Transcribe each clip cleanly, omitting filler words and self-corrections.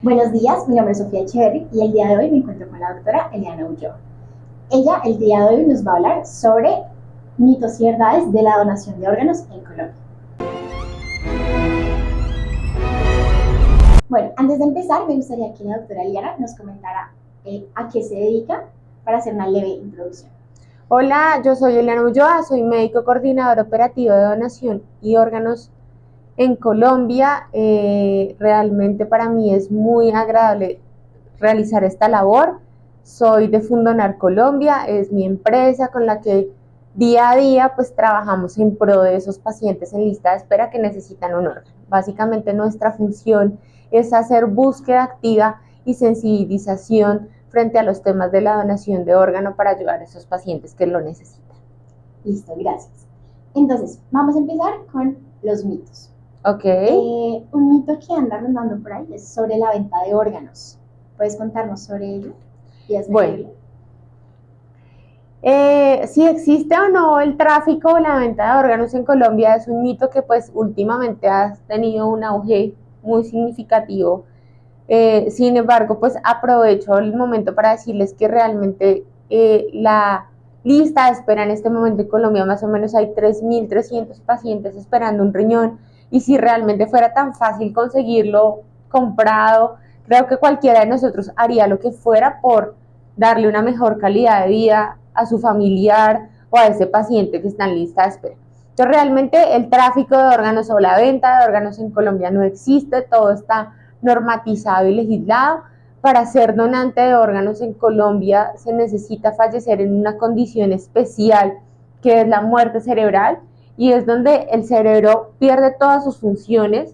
Buenos días, mi nombre es Sofía Echeverry y el día de hoy me encuentro con la doctora Eliana Ulloa. Ella el día de hoy nos va a hablar sobre mitos y verdades de la donación de órganos en Colombia. Bueno, antes de empezar me gustaría que la doctora Eliana nos comentara a qué se dedica para hacer una leve introducción. Hola, yo soy Eliana Ulloa, soy médico coordinador operativo de donación y órganos en Colombia. Realmente para mí es muy agradable realizar esta labor. Soy de Fundonar Colombia, es mi empresa con la que día a día pues trabajamos en pro de esos pacientes en lista de espera que necesitan un órgano. Básicamente nuestra función es hacer búsqueda activa y sensibilización frente a los temas de la donación de órgano para ayudar a esos pacientes que lo necesitan. Listo, gracias. Entonces, vamos a empezar con los mitos. Ok. Un mito que anda rondando por ahí es sobre la venta de órganos. ¿Puedes contarnos sobre ello? Bueno, si existe o no el tráfico o la venta de órganos en Colombia es un mito que pues últimamente ha tenido un auge muy significativo. Sin embargo, pues aprovecho el momento para decirles que realmente la lista de espera en este momento en Colombia más o menos hay 3.300 pacientes esperando un riñón, y si realmente fuera tan fácil conseguirlo comprado, creo que cualquiera de nosotros haría lo que fuera por darle una mejor calidad de vida a su familiar o a ese paciente que está en lista de espera. Entonces realmente el tráfico de órganos o la venta de órganos en Colombia no existe, todo está normatizado y legislado. Para ser donante de órganos en Colombia se necesita fallecer en una condición especial que es la muerte cerebral, y es donde el cerebro pierde todas sus funciones,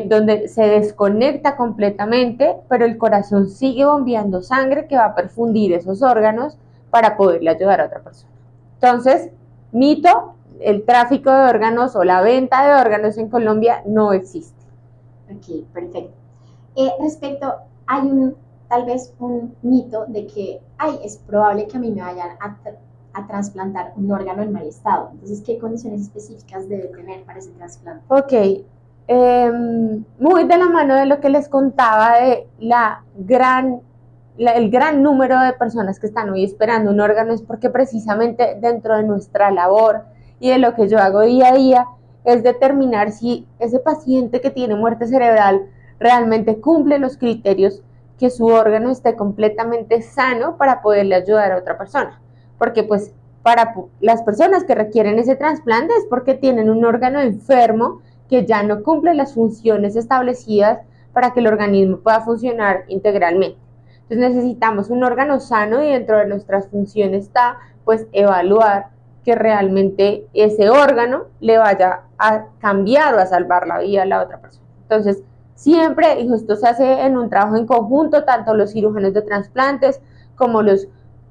donde se desconecta completamente, pero el corazón sigue bombeando sangre que va a perfundir esos órganos para poderle ayudar a otra persona. Entonces, mito, el tráfico de órganos o la venta de órganos en Colombia no existe. Ok, perfecto. Respecto, hay tal vez un mito de que, es probable que a mí me vayan a trasplantar un órgano en mal estado. Entonces, ¿qué condiciones específicas debe tener para ese trasplante? Ok, muy de la mano de lo que les contaba de el gran número de personas que están hoy esperando un órgano, es porque precisamente dentro de nuestra labor y de lo que yo hago día a día es determinar si ese paciente que tiene muerte cerebral realmente cumple los criterios, que su órgano esté completamente sano para poderle ayudar a otra persona. Porque pues para las personas que requieren ese trasplante es porque tienen un órgano enfermo que ya no cumple las funciones establecidas para que el organismo pueda funcionar integralmente. Entonces necesitamos un órgano sano, y dentro de nuestras funciones está pues evaluar que realmente ese órgano le vaya a cambiar o a salvar la vida a la otra persona. Entonces siempre, y esto se hace en un trabajo en conjunto, tanto los cirujanos de trasplantes como los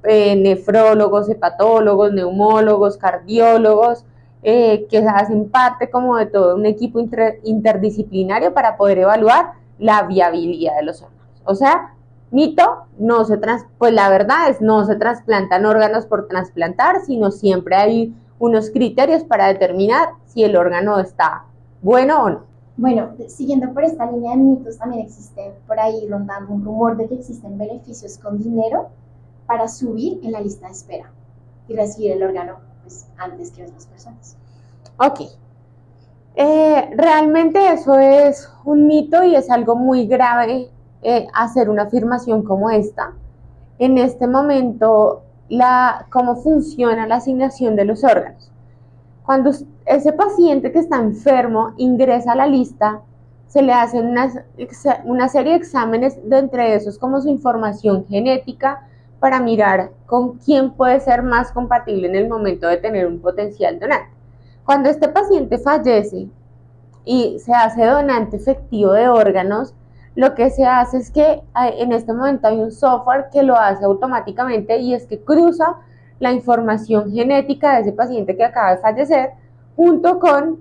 nefrólogos, hepatólogos, neumólogos, cardiólogos, que hacen parte como de todo un equipo interdisciplinario para poder evaluar la viabilidad de los órganos. O sea, mito, pues la verdad es no se trasplantan órganos por trasplantar, sino siempre hay unos criterios para determinar si el órgano está bueno o no. Bueno, siguiendo por esta línea de mitos, también existe por ahí rondando un rumor de que existen beneficios con dinero para subir en la lista de espera y recibir el órgano pues, antes que otras personas. Ok. Realmente eso es un mito y es algo muy grave, hacer una afirmación como esta. En este momento, cómo funciona la asignación de los órganos. Cuando ese paciente que está enfermo ingresa a la lista, se le hacen una serie de exámenes, de entre esos como su información genética, para mirar con quién puede ser más compatible en el momento de tener un potencial donante. Cuando este paciente fallece y se hace donante efectivo de órganos, lo que se hace es que en este momento hay un software que lo hace automáticamente, y es que cruza la información genética de ese paciente que acaba de fallecer junto con,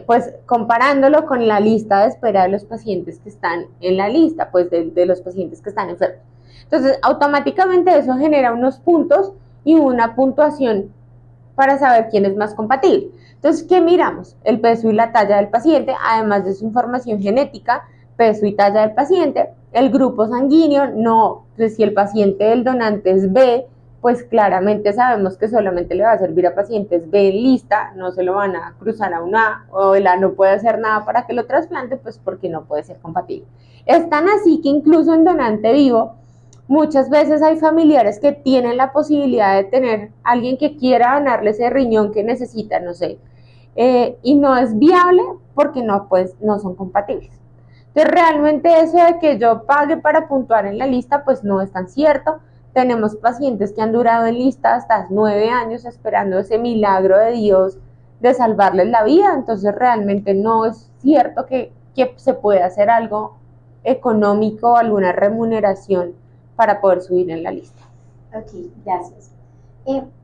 pues comparándolo con la lista de espera de los pacientes que están en la lista, pues de los pacientes que están enfermos. Entonces, automáticamente eso genera unos puntos y una puntuación para saber quién es más compatible. Entonces, ¿qué miramos? El peso y la talla del paciente, además de su información genética, peso y talla del paciente. El grupo sanguíneo no, pues si el paciente del donante es B, pues claramente sabemos que solamente le va a servir a pacientes B en lista, no se lo van a cruzar a un A, o el A no puede hacer nada para que lo trasplante, pues porque no puede ser compatible. Es tan así que incluso en donante vivo, muchas veces hay familiares que tienen la posibilidad de tener alguien que quiera donarle ese riñón que necesita, no sé, y no es viable porque no, pues, no son compatibles. Entonces realmente eso de que yo pague para puntuar en la lista, pues no es tan cierto. Tenemos pacientes que han durado en lista hasta 9 años esperando ese milagro de Dios de salvarles la vida, entonces realmente no es cierto que se pueda hacer algo económico, alguna remuneración para poder subir en la lista. Ok, gracias.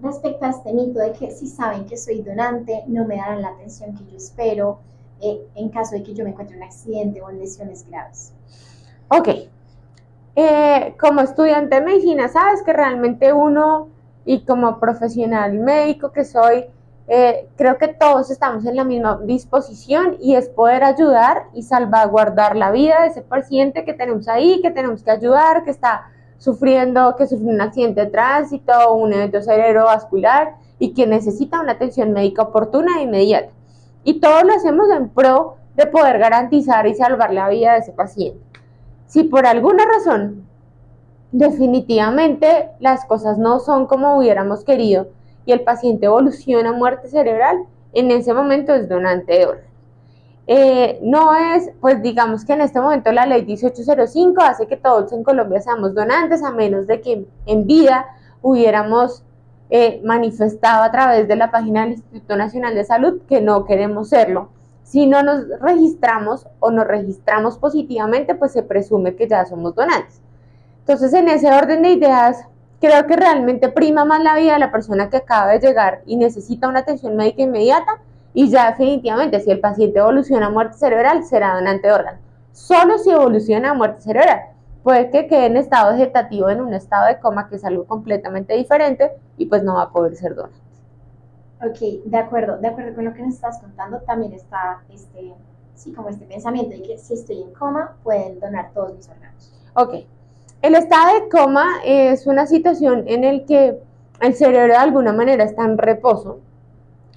Respecto a este mito de que si saben que soy donante, no me darán la atención que yo espero en caso de que yo me encuentre en un accidente o en lesiones graves. Ok, como estudiante de medicina, sabes que realmente uno, y como profesional médico que soy, creo que todos estamos en la misma disposición y es poder ayudar y salvaguardar la vida de ese paciente que tenemos ahí, que tenemos que ayudar, que está sufriendo, que sufrió un accidente de tránsito, un evento cerebrovascular y que necesita una atención médica oportuna e inmediata. Y todo lo hacemos en pro de poder garantizar y salvar la vida de ese paciente. Si por alguna razón definitivamente las cosas no son como hubiéramos querido y el paciente evoluciona a muerte cerebral, en ese momento es donante de órganos. No es, pues digamos que en este momento la ley 1805 hace que todos en Colombia seamos donantes, a menos de que en vida hubiéramos manifestado a través de la página del Instituto Nacional de Salud que no queremos serlo. Si no nos registramos o nos registramos positivamente, pues se presume que ya somos donantes. Entonces, en ese orden de ideas, creo que realmente prima más la vida de la persona que acaba de llegar y necesita una atención médica inmediata, y ya definitivamente si el paciente evoluciona a muerte cerebral, será donante de órgano. Solo si evoluciona a muerte cerebral. Puede que quede en estado vegetativo, en un estado de coma, que es algo completamente diferente, y pues no va a poder ser donante. Ok, de acuerdo con lo que nos estás contando, también está este pensamiento de que si estoy en coma, pueden donar todos mis órganos. Ok, el estado de coma es una situación en la que el cerebro de alguna manera está en reposo,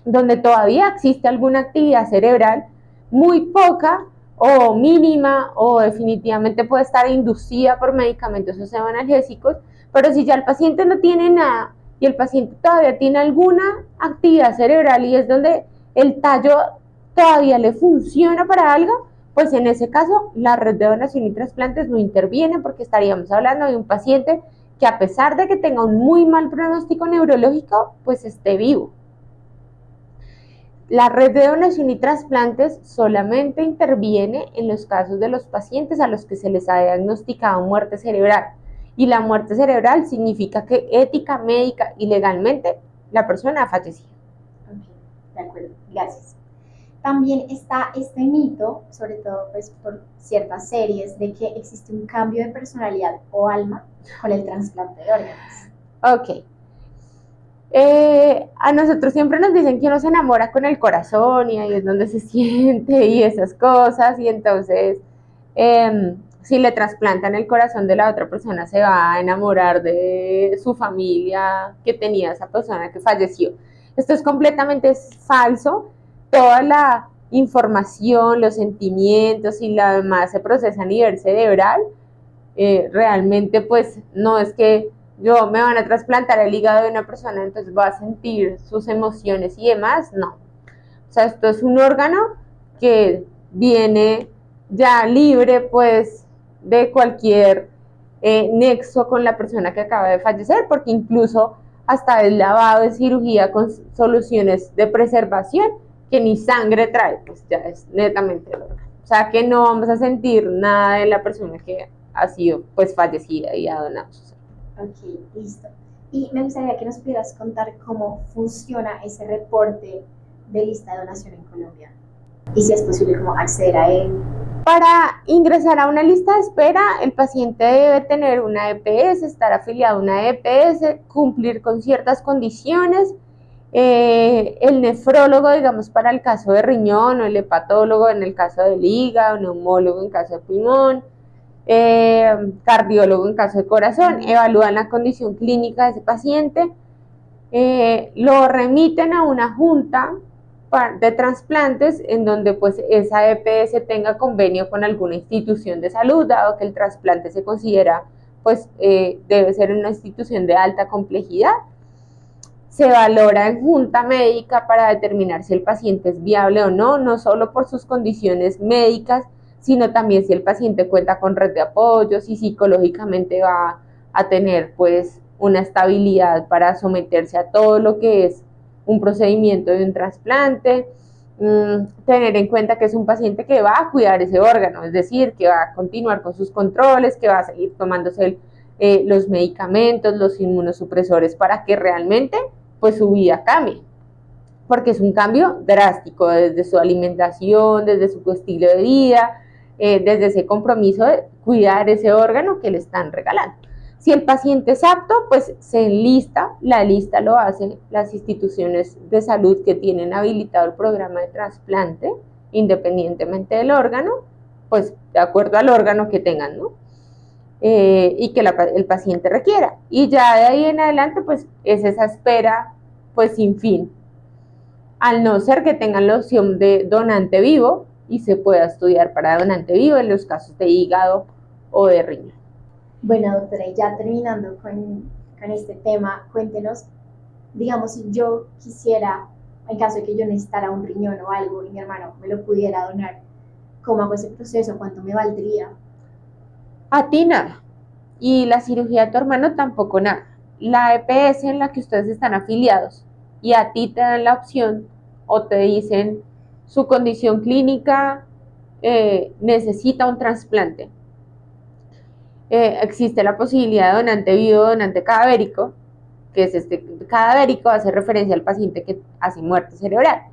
donde todavía existe alguna actividad cerebral, muy poca o mínima, o definitivamente puede estar inducida por medicamentos o analgésicos, pero si ya el paciente no tiene nada y el paciente todavía tiene alguna actividad cerebral y es donde el tallo todavía le funciona para algo, pues en ese caso la red de donación y trasplantes no interviene, porque estaríamos hablando de un paciente que, a pesar de que tenga un muy mal pronóstico neurológico, pues esté vivo. La red de donación y trasplantes solamente interviene en los casos de los pacientes a los que se les ha diagnosticado muerte cerebral. Y la muerte cerebral significa que ética, médica y legalmente la persona ha fallecido. Ok, de acuerdo, gracias. También está este mito, sobre todo pues por ciertas series, de que existe un cambio de personalidad o alma con el trasplante de órganos. Ok. A nosotros siempre nos dicen que uno se enamora con el corazón y ahí es donde se siente y esas cosas, y entonces si le trasplantan el corazón de la otra persona, se va a enamorar de su familia que tenía esa persona que falleció. Esto es completamente falso. Toda la información, los sentimientos y la demás se procesa a nivel cerebral. Realmente pues no es que yo me van a trasplantar el hígado de una persona, entonces va a sentir sus emociones y demás, no. O sea, esto es un órgano que viene ya libre pues de cualquier nexo con la persona que acaba de fallecer, porque incluso hasta el lavado de cirugía con soluciones de preservación que ni sangre trae, pues ya es netamente el órgano. O sea que no vamos a sentir nada de la persona que ha sido pues fallecida y ha donado su sangre. Ok, listo. Y me gustaría que nos pudieras contar cómo funciona ese reporte de lista de donación en Colombia y si es posible cómo acceder a él. Para ingresar a una lista de espera, el paciente debe tener una EPS, estar afiliado a una EPS, cumplir con ciertas condiciones el nefrólogo, digamos, para el caso de riñón, o el hepatólogo en el caso del hígado, neumólogo en caso de pulmón, cardiólogo en caso de corazón, evalúan la condición clínica de ese paciente, lo remiten a una junta de trasplantes en donde pues esa EPS tenga convenio con alguna institución de salud, dado que el trasplante se considera pues debe ser una institución de alta complejidad. Se valora en junta médica para determinar si el paciente es viable o no, no solo por sus condiciones médicas, sino también si el paciente cuenta con red de apoyo, si psicológicamente va a tener pues una estabilidad para someterse a todo lo que es un procedimiento de un trasplante, tener en cuenta que es un paciente que va a cuidar ese órgano, es decir, que va a continuar con sus controles, que va a seguir tomándose los medicamentos, los inmunosupresores para que realmente pues su vida cambie, porque es un cambio drástico desde su alimentación, desde su estilo de vida, desde ese compromiso de cuidar ese órgano que le están regalando. Si el paciente es apto, pues se enlista, la lista lo hacen las instituciones de salud que tienen habilitado el programa de trasplante, independientemente del órgano, pues de acuerdo al órgano que tengan, ¿no? Y que el paciente requiera. Y ya de ahí en adelante, pues es esa espera, pues sin fin. Al no ser que tengan la opción de donante vivo y se pueda estudiar para donante vivo en los casos de hígado o de riñón. Bueno, doctora, y ya terminando con este tema, cuéntenos, digamos, si yo quisiera, en caso de que yo necesitara un riñón o algo y mi hermano me lo pudiera donar, ¿cómo hago ese proceso? ¿Cuánto me valdría? A ti nada. Y la cirugía de tu hermano tampoco nada. La EPS en la que ustedes están afiliados y a ti te dan la opción o te dicen su condición clínica necesita un trasplante. Existe la posibilidad de donante vivo, donante cadavérico, que es este cadavérico, hace referencia al paciente que hace muerte cerebral.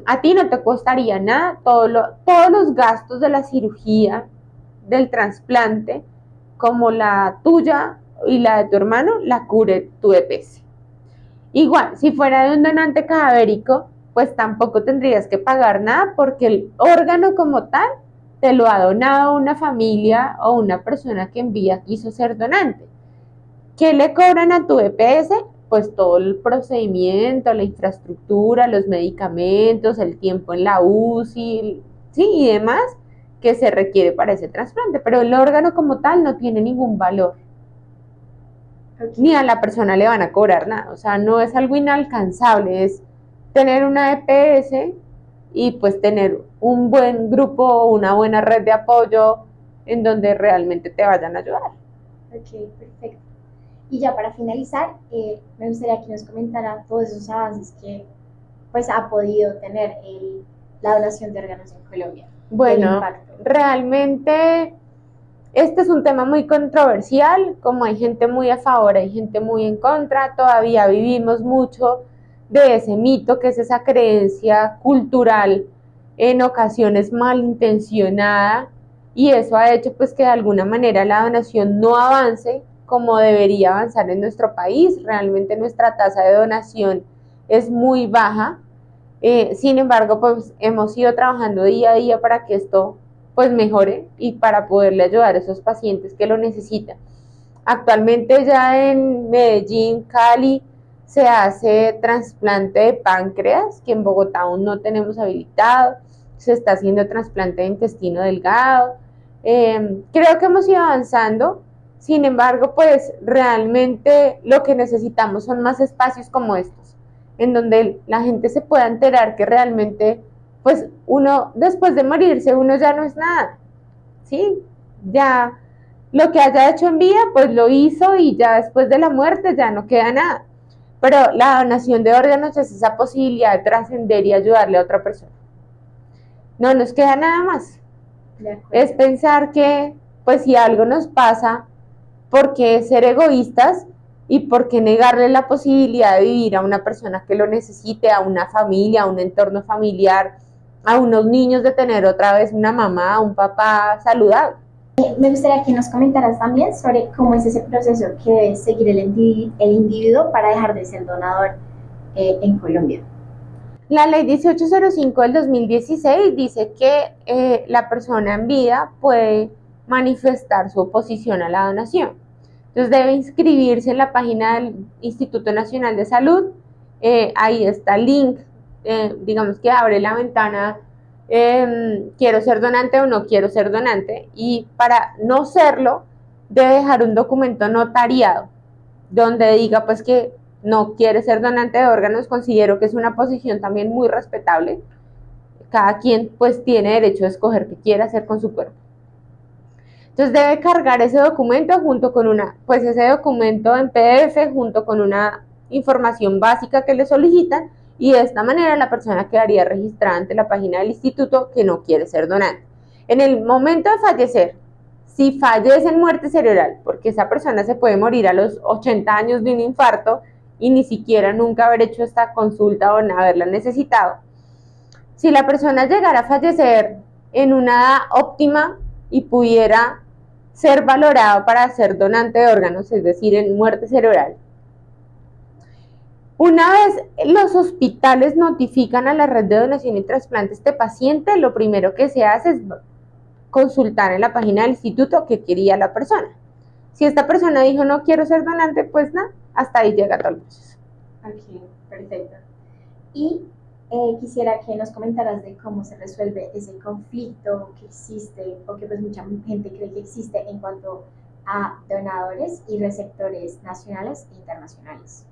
A ti no te costaría nada, todos los gastos de la cirugía, del trasplante, como la tuya y la de tu hermano, la cubre tu EPS. Igual, si fuera de un donante cadavérico, pues tampoco tendrías que pagar nada porque el órgano como tal te lo ha donado una familia o una persona que en vida quiso ser donante. ¿Qué le cobran a tu EPS? Pues todo el procedimiento, la infraestructura, los medicamentos, el tiempo en la UCI, sí, y demás que se requiere para ese trasplante, pero el órgano como tal no tiene ningún valor. Okay. Ni a la persona le van a cobrar nada, o sea, no es algo inalcanzable, es tener una EPS y pues tener un buen grupo, una buena red de apoyo en donde realmente te vayan a ayudar. Ok, perfecto. Y ya para finalizar, me gustaría que nos comentara todos esos avances que pues ha podido tener la donación de órganos en Colombia. Bueno, realmente este es un tema muy controversial, como hay gente muy a favor, hay gente muy en contra, todavía vivimos mucho de ese mito que es esa creencia cultural en ocasiones malintencionada y eso ha hecho pues que de alguna manera la donación no avance como debería avanzar en nuestro país. Realmente nuestra tasa de donación es muy baja, sin embargo pues hemos ido trabajando día a día para que esto pues mejore y para poderle ayudar a esos pacientes que lo necesitan. Actualmente ya en Medellín, Cali, se hace trasplante de páncreas, que en Bogotá aún no tenemos habilitado, se está haciendo trasplante de intestino delgado. Creo que hemos ido avanzando, sin embargo, pues realmente lo que necesitamos son más espacios como estos, en donde la gente se pueda enterar que realmente pues uno después de morirse, uno ya no es nada, ¿sí? Ya lo que haya hecho en vida, pues lo hizo y ya después de la muerte ya no queda nada. Pero la donación de órganos es esa posibilidad de trascender y ayudarle a otra persona. No nos queda nada más. Es pensar que, pues si algo nos pasa, ¿por qué ser egoístas? ¿Y por qué negarle la posibilidad de vivir a una persona que lo necesite, a una familia, a un entorno familiar, a unos niños de tener otra vez una mamá, un papá saludable? Me gustaría que nos comentaras también sobre cómo es ese proceso que debe seguir el individuo para dejar de ser donador. en Colombia? La ley 1805 del 2016 dice que la persona en vida puede manifestar su oposición a la donación. Entonces debe inscribirse en la página del Instituto Nacional de Salud. Ahí está el link, digamos que abre la ventana, quiero ser donante o no quiero ser donante. Y para no serlo, debe dejar un documento notariado donde diga pues que no quiere ser donante de órganos. Considero que es una posición también muy respetable. Cada quien pues tiene derecho a escoger qué quiere hacer con su cuerpo. Entonces debe cargar ese documento junto con ese documento en PDF junto con una información básica que le solicitan, y de esta manera la persona quedaría registrada ante la página del instituto que no quiere ser donante. En el momento de fallecer, si fallece en muerte cerebral, porque esa persona se puede morir a los 80 años de un infarto y ni siquiera nunca haber hecho esta consulta o no haberla necesitado. Si la persona llegara a fallecer en una edad óptima y pudiera ser valorado para ser donante de órganos, es decir, en muerte cerebral, una vez los hospitales notifican a la red de donación y trasplante este paciente, lo primero que se hace es consultar en la página del instituto qué quería la persona. Si esta persona dijo no quiero ser donante, pues nada, hasta ahí llega todo el proceso. Ok, perfecto. Y quisiera que nos comentaras de cómo se resuelve ese conflicto que existe, o que pues mucha gente cree que existe en cuanto a donadores y receptores nacionales e internacionales,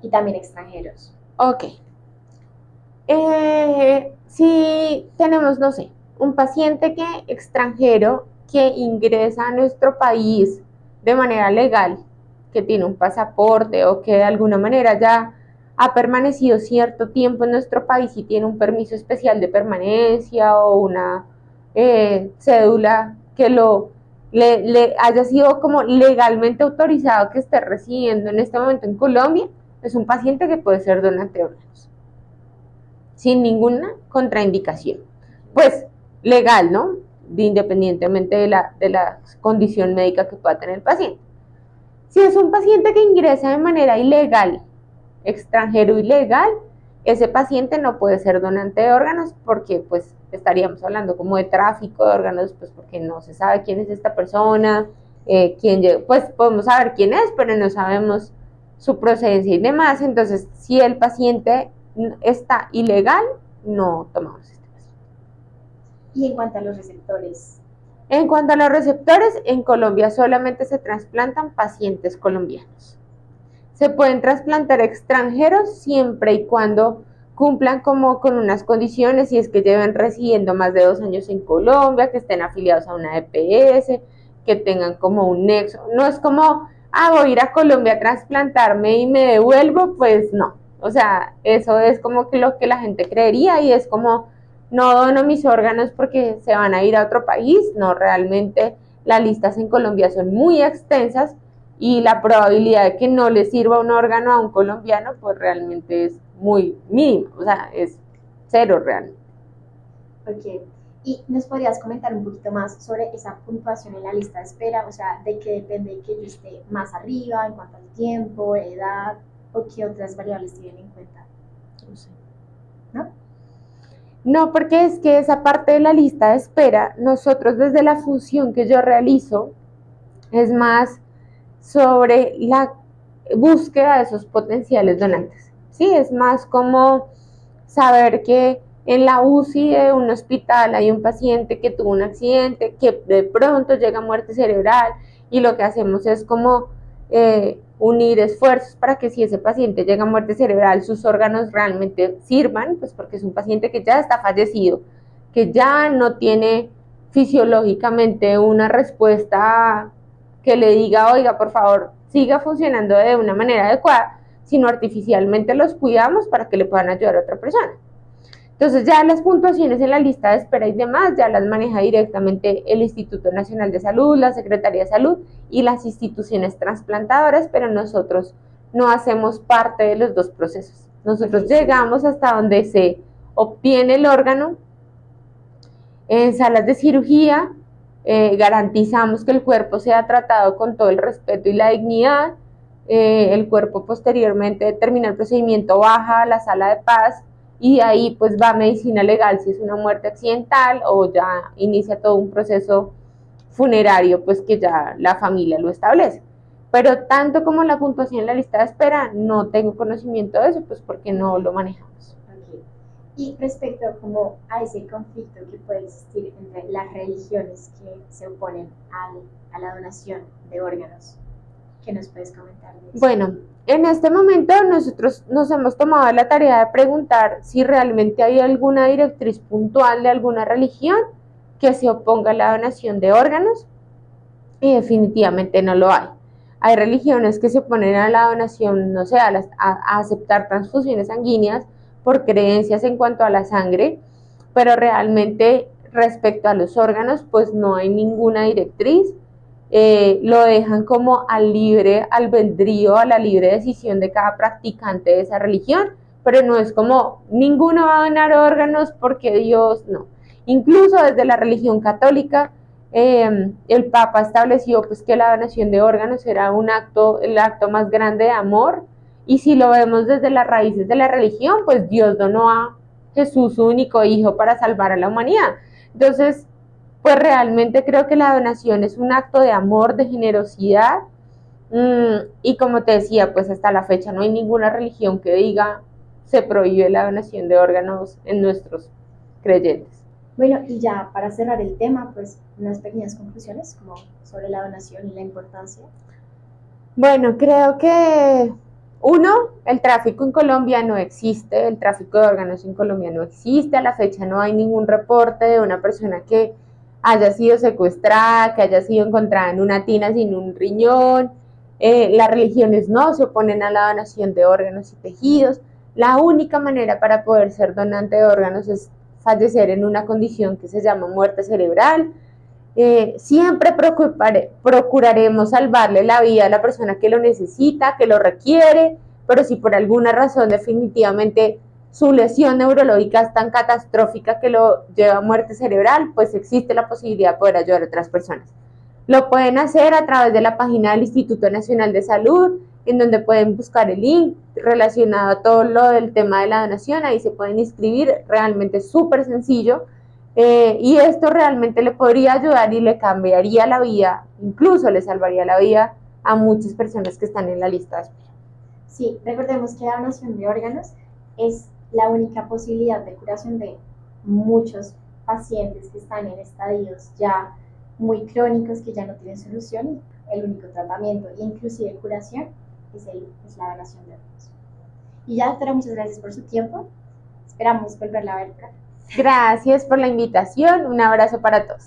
y también extranjeros. Ok. Si tenemos, no sé, un paciente extranjero que ingresa a nuestro país de manera legal, que tiene un pasaporte o que de alguna manera ya ha permanecido cierto tiempo en nuestro país y tiene un permiso especial de permanencia o una cédula que le haya sido como legalmente autorizado que esté residiendo en este momento en Colombia, es un paciente que puede ser donante de órganos sin ninguna contraindicación, pues legal, ¿no? Independientemente de la condición médica que pueda tener el paciente. Si es un paciente que ingresa de manera ilegal, extranjero ilegal, ese paciente no puede ser donante de órganos, porque pues estaríamos hablando como de tráfico de órganos, pues porque no se sabe quién es esta persona, quién llegó, pues podemos saber quién es, pero no sabemos su procedencia y demás. Entonces, si el paciente está ilegal, no tomamos este paciente. Y en cuanto a los receptores. En cuanto a los receptores, en Colombia solamente se trasplantan pacientes colombianos. Se pueden trasplantar extranjeros siempre y cuando cumplan como con unas condiciones, y es que lleven residiendo más de 2 años en Colombia, que estén afiliados a una EPS, que tengan como un nexo. No es como, voy a ir a Colombia a trasplantarme y me devuelvo, pues no. O sea, eso es como que lo que la gente creería, y es como, no dono mis órganos porque se van a ir a otro país. No, realmente las listas en Colombia son muy extensas y la probabilidad de que no le sirva un órgano a un colombiano pues realmente es muy mínima, o sea, es cero realmente. Ok. ¿Y nos podrías comentar un poquito más sobre esa puntuación en la lista de espera? O sea, ¿de qué depende que yo esté más arriba en cuanto al tiempo, edad, o qué otras variables tienen en cuenta? No sé. ¿No? No, porque es que esa parte de la lista de espera, nosotros desde la función que yo realizo, es más sobre la búsqueda de esos potenciales donantes. Sí, es más como saber que en la UCI de un hospital hay un paciente que tuvo un accidente, que de pronto llega a muerte cerebral, y lo que hacemos es como unir esfuerzos para que si ese paciente llega a muerte cerebral, sus órganos realmente sirvan, pues porque es un paciente que ya está fallecido, que ya no tiene fisiológicamente una respuesta que le diga, oiga, por favor, siga funcionando de una manera adecuada, sino artificialmente los cuidamos para que le puedan ayudar a otra persona. Entonces ya las puntuaciones en la lista de espera y demás ya las maneja directamente el Instituto Nacional de Salud, la Secretaría de Salud y las instituciones trasplantadoras, pero nosotros no hacemos parte de los dos procesos. Nosotros llegamos hasta donde se obtiene el órgano en salas de cirugía, garantizamos que el cuerpo sea tratado con todo el respeto y la dignidad, el cuerpo posteriormente termina el procedimiento, baja a la sala de paz y de ahí pues va a medicina legal si es una muerte accidental o ya inicia todo un proceso funerario pues que ya la familia lo establece. Pero tanto como la puntuación en la lista de espera, no tengo conocimiento de eso, pues porque no lo manejamos. Okay. Y respecto como a ese conflicto que puede existir entre las religiones que se oponen a la donación de órganos, ¿qué nos puedes comentar de eso? Bueno, en este momento nosotros nos hemos tomado la tarea de preguntar si realmente hay alguna directriz puntual de alguna religión que se oponga a la donación de órganos y definitivamente no lo hay. Hay religiones que se oponen a la donación, no sé, a aceptar transfusiones sanguíneas por creencias en cuanto a la sangre, pero realmente respecto a los órganos, pues no hay ninguna directriz. Lo dejan como al libre albedrío, a la libre decisión de cada practicante de esa religión, pero no es como ninguno va a donar órganos porque Dios no. Incluso desde la religión católica, el Papa estableció pues que la donación de órganos era un acto, el acto más grande de amor, y si lo vemos desde las raíces de la religión, pues Dios donó a Jesús, su único hijo, para salvar a la humanidad. Entonces, pues realmente creo que la donación es un acto de amor, de generosidad, y como te decía, pues hasta la fecha no hay ninguna religión que diga se prohíbe la donación de órganos en nuestros creyentes. Bueno, y ya para cerrar el tema, pues unas pequeñas conclusiones como sobre la donación y la importancia. Bueno, creo que uno, el tráfico en Colombia no existe, el tráfico de órganos en Colombia no existe, a la fecha no hay ningún reporte de una persona que haya sido secuestrada, que haya sido encontrada en una tina sin un riñón. Las religiones no se oponen a la donación de órganos y tejidos. La única manera para poder ser donante de órganos es fallecer en una condición que se llama muerte cerebral. Siempre procuraremos salvarle la vida a la persona que lo necesita, que lo requiere, pero si por alguna razón definitivamente su lesión neurológica es tan catastrófica que lo lleva a muerte cerebral, pues existe la posibilidad de poder ayudar a otras personas. Lo pueden hacer a través de la página del Instituto Nacional de Salud, en donde pueden buscar el link relacionado a todo lo del tema de la donación, ahí se pueden inscribir, realmente es súper sencillo. Y esto realmente le podría ayudar y le cambiaría la vida, incluso le salvaría la vida a muchas personas que están en la lista de espera. Sí, recordemos que la donación de órganos es la única posibilidad de curación de muchos pacientes que están en estadios ya muy crónicos, que ya no tienen solución, y el único tratamiento, inclusive curación, es la donación de órganos. Y ya, doctora, muchas gracias por su tiempo. Esperamos volverla a ver por acá. Gracias por la invitación, un abrazo para todos.